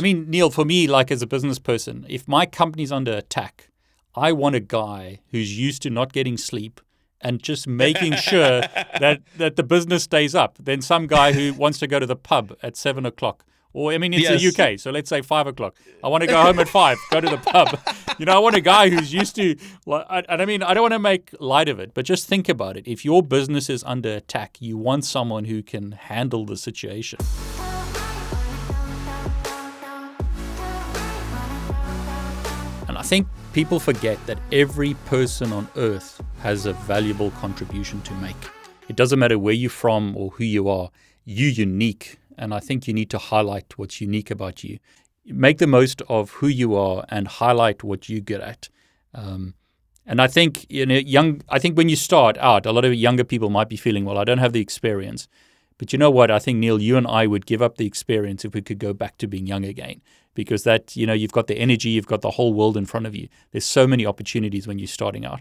I mean, Neal, for me, like as a business person, if my company's under attack, I want a guy who's used to not getting sleep and just making sure that the business stays up than some guy who wants to go to the pub at 7 o'clock. Or, I mean, it's Yes. the UK, so let's say 5 o'clock. I want to go home at 5, go to the pub. I want a guy who's used to, and I mean, I don't want to make light of it, but just think about it. If your business is under attack, you want someone who can handle the situation. And I think people forget that every person on earth has a valuable contribution to make. It doesn't matter where you're from or who you are. You're unique. And I think you need to highlight what's unique about you. Make the most of who you are and highlight what you're good at. And I think I think when you start out, a lot of younger people might be feeling, well, I don't have the experience. But you know what? I think, Neal, you and I would give up the experience if we could go back to being young again. Because that, you've got the energy, you've got the whole world in front of you. There's so many opportunities when you're starting out.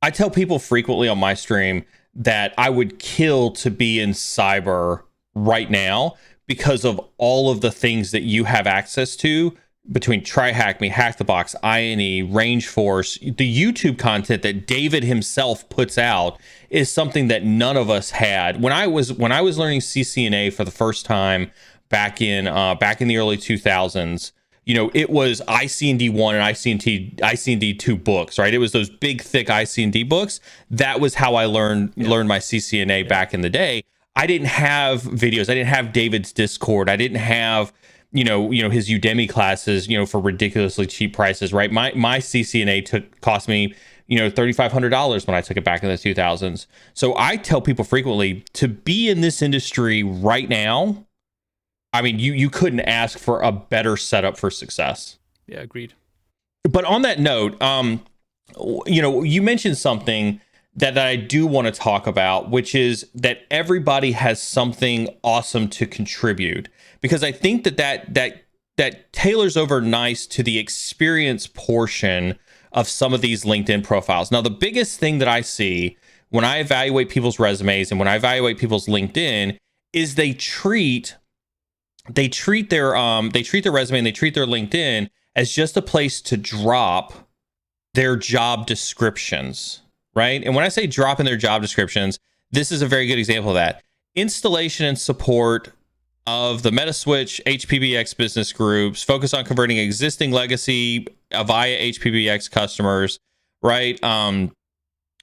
I tell people frequently on my stream that I would kill to be in cyber right now because of all of the things that you have access to between TryHack Me, Hack the Box, INE, Range Force. The YouTube content that David himself puts out is something that none of us had. When I was learning CCNA for the first time back in the early 2000s, it was IC&D 1 and IC&D 2 books, right? It was those big, thick IC&D books. That was how I learned my CCNA back in the day. I didn't have videos. I didn't have David's Discord. I didn't have, his Udemy classes, for ridiculously cheap prices, right? My CCNA cost me, $3,500 when I took it back in the 2000s. So I tell people frequently to be in this industry right now. I mean, you couldn't ask for a better setup for success. Yeah, agreed. But on that note, you mentioned something that I do want to talk about, which is that everybody has something awesome to contribute, because I think that tailors over nice to the experience portion of some of these LinkedIn profiles. Now, the biggest thing that I see when I evaluate people's resumes and when I evaluate people's LinkedIn is they treat their resume and they treat their LinkedIn as just a place to drop their job descriptions. Right. And when I say drop in their job descriptions, this is a very good example of that. Installation and support of the Metaswitch HPBX business groups, focus on converting existing legacy via HPBX customers. Right.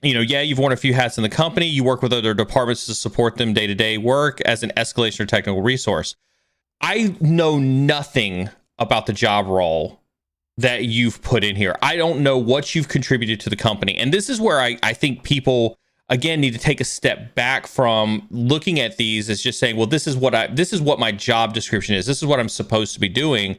You've worn a few hats in the company. You work with other departments to support them day-to-day work as an escalation or technical resource. I know nothing about the job role that you've put in here. I don't know what you've contributed to the company. And this is where I think people, again, need to take a step back from looking at these as just saying, well, this is what my job description is. This is what I'm supposed to be doing.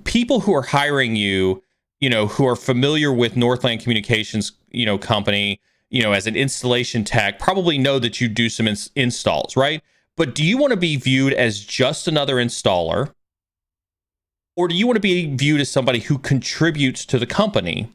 People who are hiring you, who are familiar with Northland Communications, company, as an installation tech, probably know that you do some installs, right? But do you want to be viewed as just another installer? Or do you want to be viewed as somebody who contributes to the company,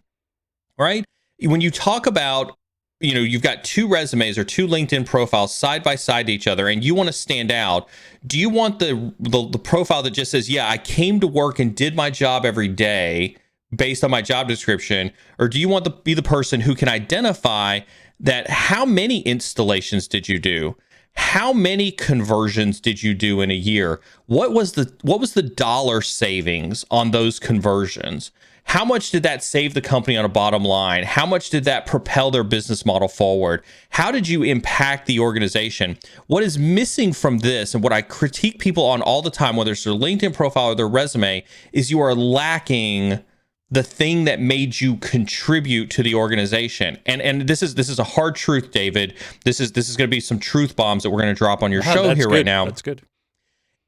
right? When you talk about, you've got two resumes or two LinkedIn profiles side by side to each other, and you want to stand out, do you want the profile that just says, yeah, I came to work and did my job every day based on my job description? Or do you want to be the person who can identify that how many installations did you do? How many conversions did you do in a year? What was the dollar savings on those conversions? How much did that save the company on a bottom line? How much did that propel their business model forward? How did you impact the organization? What is missing from this, and what I critique people on all the time, whether it's their LinkedIn profile or their resume, is you are lacking the thing that made you contribute to the organization. And this is a hard truth, David. This is going to be some truth bombs that we're going to drop on your show here right now. That's good.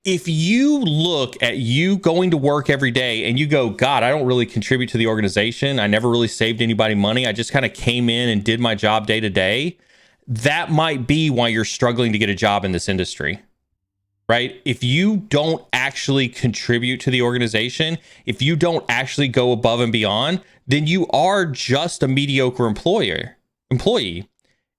If you look at you going to work every day and you go, God, I don't really contribute to the organization. I never really saved anybody money. I just kind of came in and did my job day to day. That might be why you're struggling to get a job in this industry. Right? If you don't actually contribute to the organization, if you don't actually go above and beyond, then you are just a mediocre employee.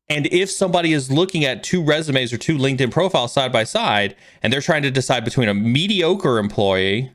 And if somebody is looking at two resumes or two LinkedIn profiles side by side, and they're trying to decide between a mediocre employee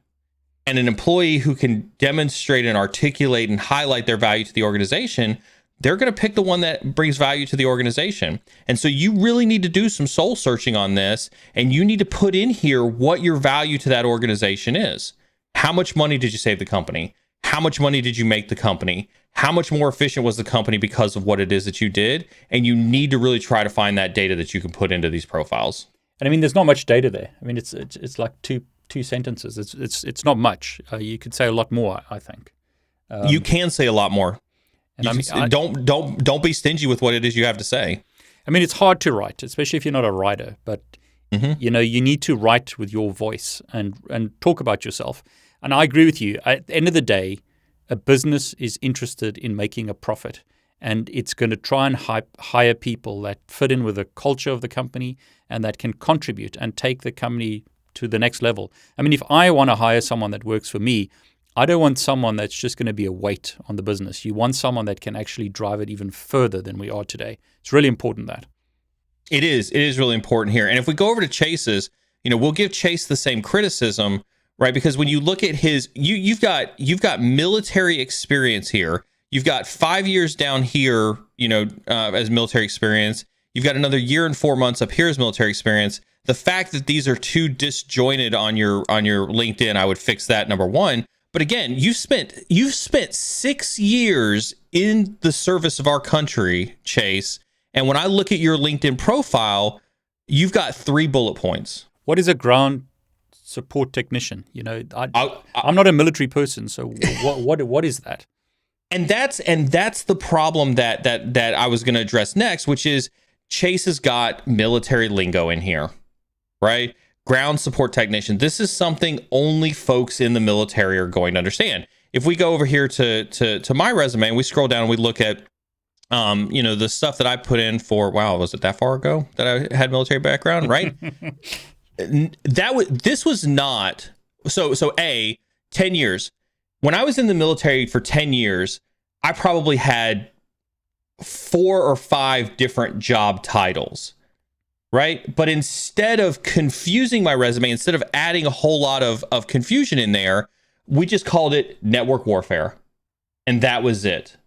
and an employee who can demonstrate and articulate and highlight their value to the organization, they're going to pick the one that brings value to the organization. And so you really need to do some soul searching on this, and you need to put in here what your value to that organization is. How much money did you save the company? How much money did you make the company? How much more efficient was the company because of what it is that you did? And you need to really try to find that data that you can put into these profiles. And I mean, there's not much data there. I mean, it's like two sentences. It's not much. You could say a lot more, I think. You can say a lot more. And don't be stingy with what it is you have to say. I mean, it's hard to write, especially if you're not a writer. But you need to write with your voice and talk about yourself. And I agree with you. At the end of the day, a business is interested in making a profit, and it's going to try and hire people that fit in with the culture of the company and that can contribute and take the company to the next level. I mean, if I want to hire someone that works for me, I don't want someone that's just going to be a weight on the business. You want someone that can actually drive it even further than we are today. It's really important that. It is really important here. And if we go over to Chase's, we'll give Chase the same criticism, right? Because when you look at his, you've got military experience here. You've got 5 years down here, as military experience. You've got another year and 4 months up here as military experience. The fact that these are too disjointed on your LinkedIn, I would fix that, number one. But again, you've spent 6 years in the service of our country, Chase. And when I look at your LinkedIn profile, you've got 3 bullet points. What is a ground support technician? I'm not a military person, so what is that? And that's the problem that I was going to address next, which is Chase has got military lingo in here, right? Ground support technician. This is something only folks in the military are going to understand. If we go over here to my resume and we scroll down and we look at the stuff that I put in for, wow, was it that far ago that I had military background, right? This was not so 10 years. When I was in the military for 10 years, I probably had 4 or 5 different job titles, right? But instead of confusing my resume, instead of adding a whole lot of confusion in there, we just called it network warfare. And that was it,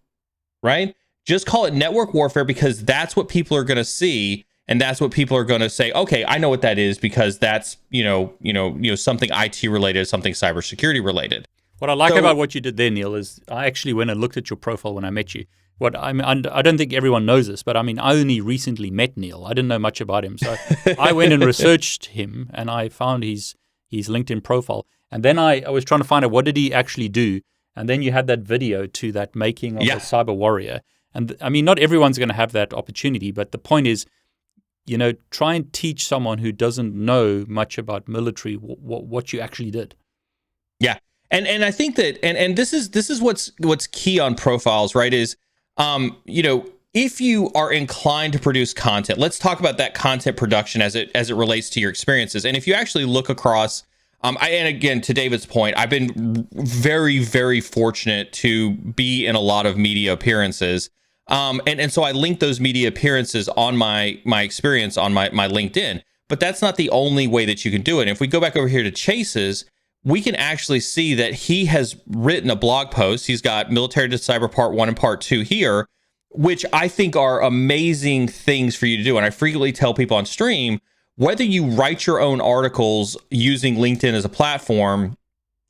right? Just call it network warfare because that's what people are going to see. And that's what people are going to say, okay, I know what that is because that's, something IT related, something cybersecurity related. What I like about what you did there, Neal, is I actually went and looked at your profile when I met you. I don't think everyone knows this, but I mean, I only recently met Neal. I didn't know much about him. So I went and researched him and I found his LinkedIn profile. And then I was trying to find out what did he actually do. And then you had that video to that making of a cyber warrior. And I mean, not everyone's going to have that opportunity, but the point is, try and teach someone who doesn't know much about military what you actually did. Yeah. And I think that and this is what's key on profiles, right? Is if you are inclined to produce content, let's talk about that content production as it relates to your experiences. And if you actually look across, and again, to David's point, I've been very, very fortunate to be in a lot of media appearances. And so I link those media appearances on my experience on my LinkedIn. But that's not the only way that you can do it. And if we go back over here to Chase's, we can actually see that he has written a blog post. He's got Military to Cyber Part 1 and Part 2 here, which I think are amazing things for you to do. And I frequently tell people on stream, whether you write your own articles using LinkedIn as a platform,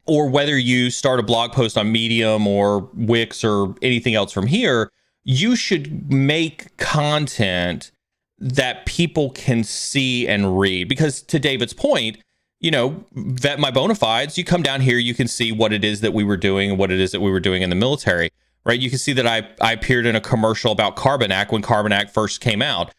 or whether you start a blog post on Medium or Wix or anything else from here, you should make content that people can see and read. Because to David's point, vet my bona fides. You come down here, you can see what it is that we were doing and what it is that we were doing in the military, right? You can see that I appeared in a commercial about Carbonac when Carbonac first came out.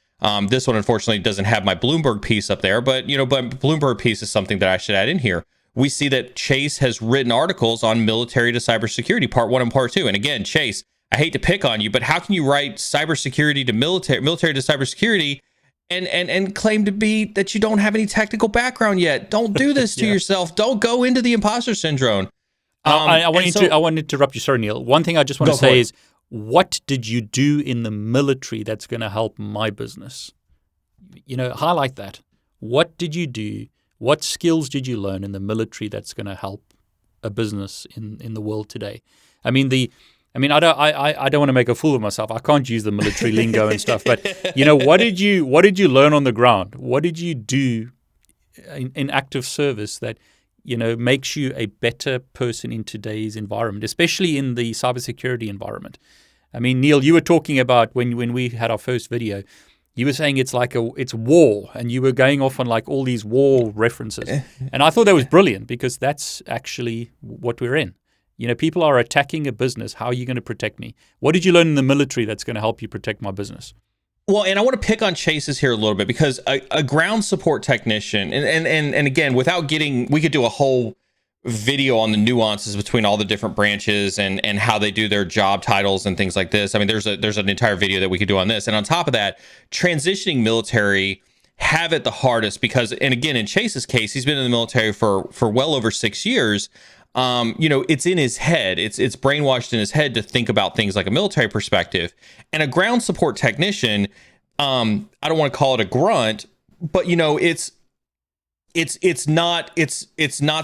This one, unfortunately, doesn't have my Bloomberg piece up there, but Bloomberg piece is something that I should add in here. We see that Chase has written articles on military to cybersecurity, Part 1 and Part 2. And again, Chase, I hate to pick on you, but how can you write cybersecurity to military to cybersecurity and claim to be that you don't have any technical background yet? Don't do this to yourself. Don't go into the imposter syndrome. I want to interrupt you. Sorry, Neal. One thing I just want to say is, what did you do in the military that's going to help my business? Highlight that. What did you do? What skills did you learn in the military that's going to help a business in the world today. I don't want to make a fool of myself. I can't use the military lingo and stuff. But what did you learn on the ground? What did you do in active service that makes you a better person in today's environment, especially in the cybersecurity environment? I mean, Neal, you were talking about when we had our first video, you were saying it's war, and you were going off on like all these war references. And I thought that was brilliant, because that's actually what we're in. People are attacking a business. How are you going to protect me? What did you learn in the military that's going to help you protect my business? Well, and I want to pick on Chase's here a little bit, because a ground support technician, and again, we could do a whole video on the nuances between all the different branches and how they do their job titles and things like this. I mean, there's an entire video that we could do on this. And on top of that, transitioning military have it the hardest because, and again, in Chase's case, he's been in the military for well over 6 years. It's in his head. It's brainwashed in his head to think about things like a military perspective. And a ground support technician, I don't want to call it a grunt, but it's not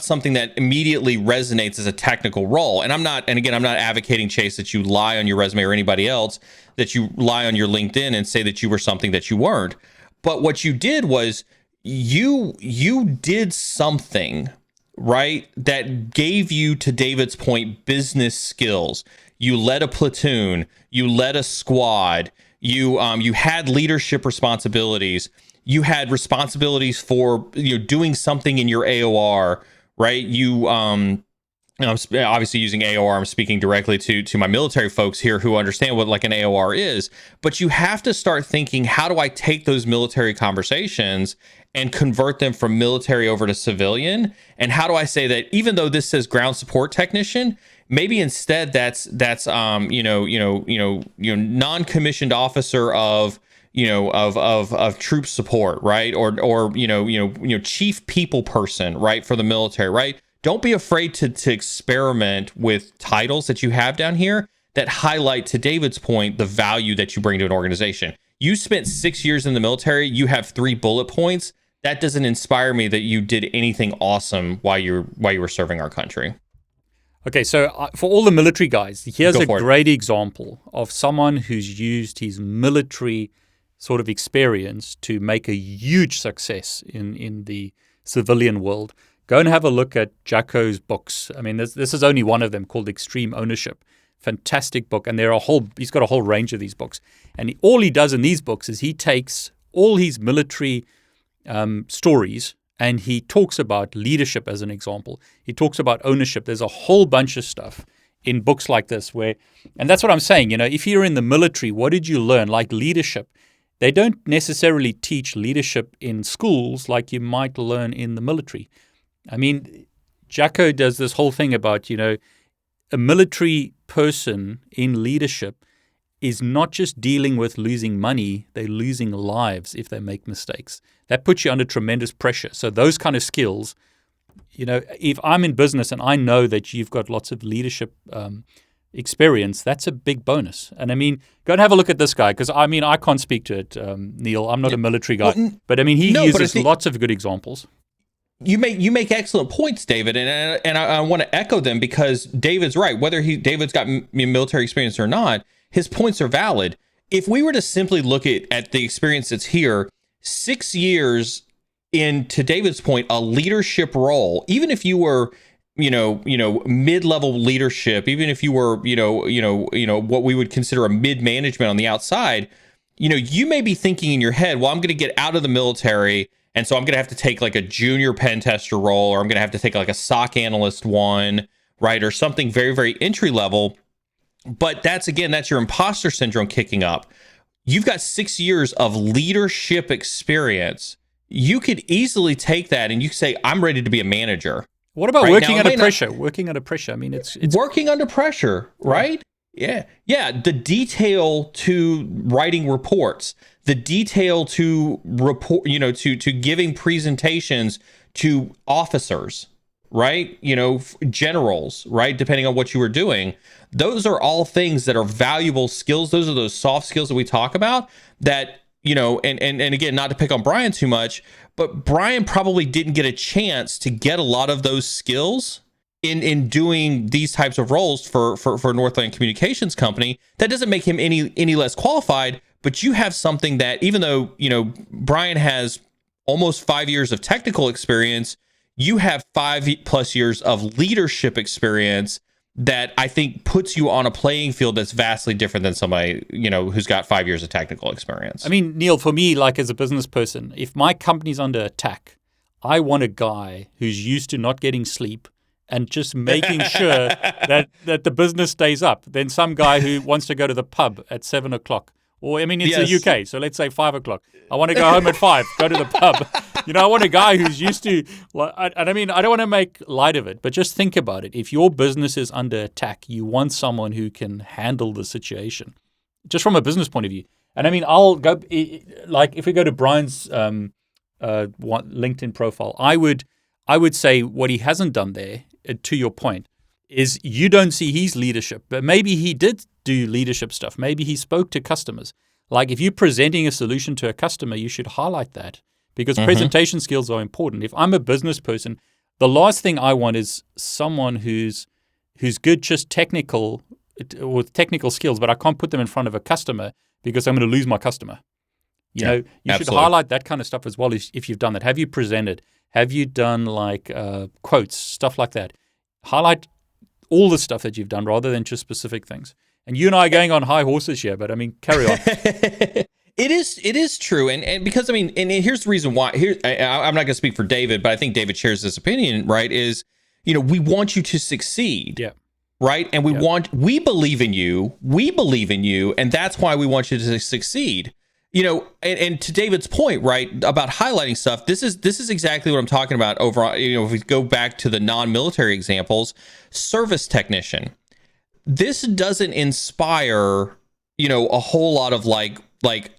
something that immediately resonates as a technical role. And I'm not advocating, Chase, that you lie on your resume, or anybody else that you lie on your LinkedIn and say that you were something that you weren't. But what you did was you did something, right, that gave you, to David's point, business skills. You led a platoon, you led a squad, you had leadership responsibilities. You had responsibilities for doing something in your AOR, right? I'm obviously using AOR. I'm speaking directly to my military folks here who understand what like an AOR is. But you have to start thinking, how do I take those military conversations and convert them from military over to civilian? And how do I say that even though this says ground support technician, maybe instead that's non-commissioned officer of troop support, right? Or chief people person, right, for the military, right? Don't be afraid to experiment with titles that you have down here that highlight, to David's point, the value that you bring to an organization. You spent 6 years in the military, you have 3 bullet points. That doesn't inspire me that you did anything awesome while you were serving our country. Okay, so for all the military guys, here's a great example of someone who's used his military sort of experience to make a huge success in the civilian world. Go and have a look at Jacko's books. I mean, this is only one of them, called Extreme Ownership. Fantastic book, and he's got a whole range of these books. And all he does in these books is he takes all his military stories and he talks about leadership as an example. He talks about ownership. There's a whole bunch of stuff in books like this and that's what I'm saying. If you're in the military, what did you learn? Like leadership. They don't necessarily teach leadership in schools like you might learn in the military. I mean, Jacko does this whole thing about, a military person in leadership is not just dealing with losing money, they're losing lives if they make mistakes. That puts you under tremendous pressure. So those kind of skills, if I'm in business and I know that you've got lots of leadership experience, that's a big bonus. And I mean, go and have a look at this guy, because I can't speak to it, Neal. I'm not a military guy, but I mean, he uses lots of good examples. You make excellent points, David, and I want to echo them, because David's right. Whether David's got military experience or not, his points are valid. If we were to simply look at the experience that's here, 6 years in, to David's point, a leadership role, even if you were mid-level leadership, even if you were, what we would consider a mid-management on the outside, you may be thinking in your head, well, I'm going to get out of the military, and so I'm going to have to take like a junior pen tester role, or I'm going to have to take like a SOC analyst one, right? Or something very, very entry level. But that's your imposter syndrome kicking up. You've got 6 years of leadership experience. You could easily take that and you say, I'm ready to be a manager. What about working under pressure? Working under pressure. I mean, it's working under pressure, right? Yeah. The detail to writing reports, the detail to report, to giving presentations to officers, right? Generals, right? Depending on what you were doing. Those are all things that are valuable skills. Those are those soft skills that we talk about that, and again, not to pick on Bryon too much, but Bryon probably didn't get a chance to get a lot of those skills in doing these types of roles for Northland Communications Company. That doesn't make him any less qualified, but you have something that, even though, Bryon has almost 5 years of technical experience, you have 5+ years of leadership experience that I think puts you on a playing field that's vastly different than somebody, who's got 5 years of technical experience. I mean, Neal, for me, like as a business person, if my company's under attack, I want a guy who's used to not getting sleep and just making sure that the business stays up, than some guy who wants to go to the pub at 7 o'clock. Or, I mean, it's the UK, so let's say 5 o'clock. I want to go home at 5, go to the pub. I want a guy who's used to, and I mean, I don't want to make light of it, but just think about it. If your business is under attack, you want someone who can handle the situation, just from a business point of view. And I mean, I'll go, like, if we go to Bryon's LinkedIn profile, I would say what he hasn't done there, to your point, is you don't see his leadership, but maybe he did do leadership stuff. Maybe he spoke to customers. Like, if you're presenting a solution to a customer, you should highlight that, because presentation skills are important. If I'm a business person, the last thing I want is someone who's good just technical, with technical skills, but I can't put them in front of a customer because I'm going to lose my customer. You should highlight that kind of stuff as well if you've done that. Have you presented? Have you done like quotes, stuff like that? Highlight all the stuff that you've done rather than just specific things. And you and I are going on high horses here, but I mean, carry on. It is true, and because I mean, and here's the reason why. I'm not going to speak for David, but I think David shares this opinion, right? Is we want you to succeed, right? And we believe in you, and that's why we want you to succeed. And to David's point, right, about highlighting stuff, this is exactly what I'm talking about over, if we go back to the non-military examples, service technician. This doesn't inspire, a whole lot of like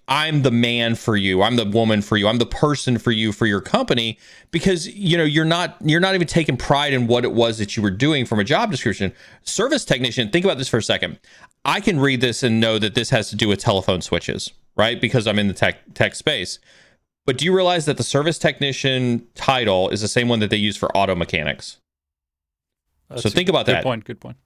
I'm the man for you, I'm the woman for you, I'm the person for you, for your company, because you're not even taking pride in what it was that you were doing from a job description. Service technician, think about this for a second. I can read this and know that this has to do with telephone switches, right? Because I'm in the tech space. But do you realize that the service technician title is the same one that they use for auto mechanics? So think about that. Good point.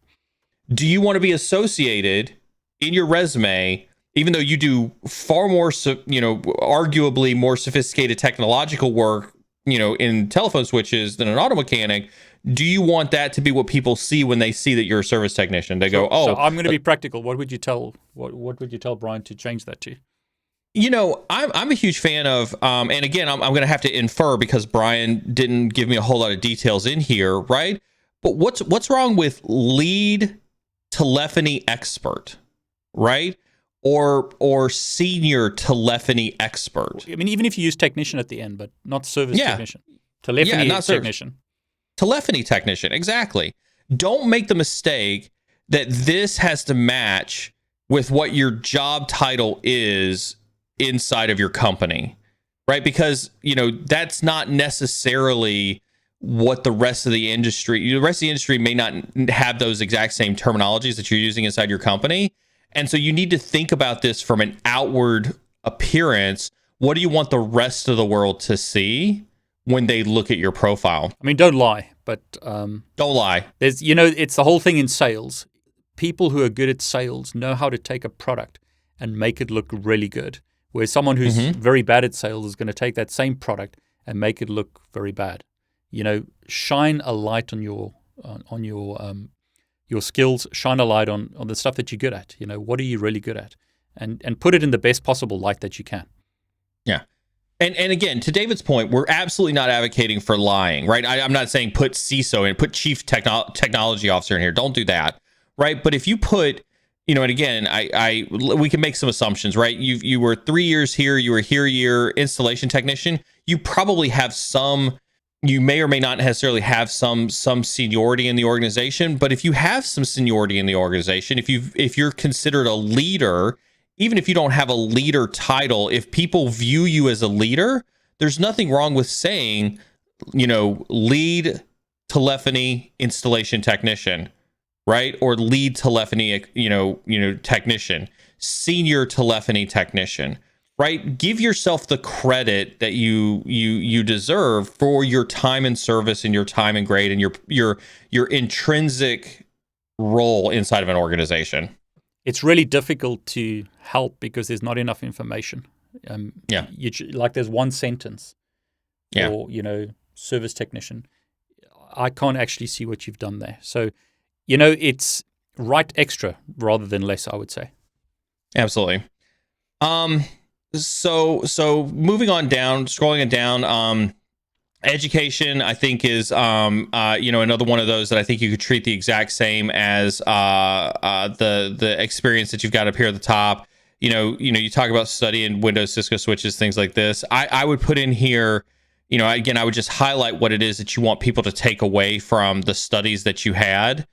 Do you want to be associated in your resume, even though you do far more, arguably more sophisticated technological work, in telephone switches than an auto mechanic? Do you want that to be what people see when they see that you're a service technician? They go, "Oh, so I'm going to be practical. What would you tell? What would you tell Bryon to change that to?" I'm a huge fan of, and again, I'm going to have to infer because Bryon didn't give me a whole lot of details in here, right? But what's wrong with lead telephony expert, right? Or senior telephony expert? I mean, even if you use technician at the end, but not service technician. Telephony technician. Telephony technician, exactly. Don't make the mistake that this has to match with what your job title is inside of your company, right? Because, that's not necessarily what the rest of the industry may not have those exact same terminologies that you're using inside your company. And so you need to think about this from an outward appearance. What do you want the rest of the world to see when they look at your profile? I mean, don't lie, but don't lie. There's, it's the whole thing in sales. People who are good at sales know how to take a product and make it look really good. Where someone who's very bad at sales is going to take that same product and make it look very bad. Shine a light on your skills. Shine a light on the stuff that you're good at. What are you really good at, and put it in the best possible light that you can. Yeah. And again, to David's point, we're absolutely not advocating for lying, right? I'm not saying put CISO in, put chief technology officer in here. Don't do that, right? But if you put, and again, we can make some assumptions, right? You were 3 years here, you were here a year, installation technician. You probably have you may or may not necessarily have some seniority in the organization. But if you have some seniority in the organization, if you're considered a leader, even if you don't have a leader title, if people view you as a leader, there's nothing wrong with saying, lead telephony installation technician, right? Or lead telephony, technician, senior telephony technician. right? Give yourself the credit that you deserve for your time and service and your time and grade and your intrinsic role inside of an organization. It's really difficult to help because there's not enough information. Like there's one sentence, or service technician. I can't actually see what you've done there. So, it's write extra rather than less, I would say. Absolutely. So moving on down, scrolling it down, education, I think is, another one of those that I think you could treat the exact same as, the experience that you've got up here at the top. You talk about studying Windows, Cisco switches, things like this. I would put in here, again, I would just highlight what it is that you want people to take away from the studies that you had.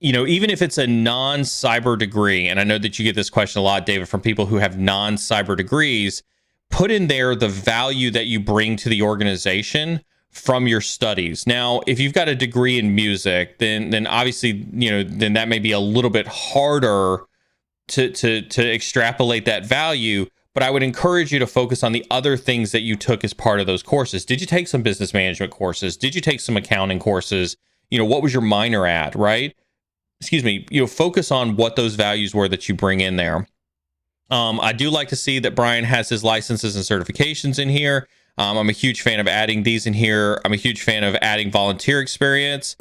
Even if it's a non-cyber degree, and I know that you get this question a lot, David, from people who have non-cyber degrees, put in there the value that you bring to the organization from your studies. Now, if you've got a degree in music, then obviously, then that may be a little bit harder to extrapolate that value. But I would encourage you to focus on the other things that you took as part of those courses. Did you take some business management courses? Did you take some accounting courses? What was your minor at, right? Focus on what those values were that you bring in there. I do like to see that Bryon has his licenses and certifications in here. I'm a huge fan of adding these in here. I'm a huge fan of adding volunteer experience.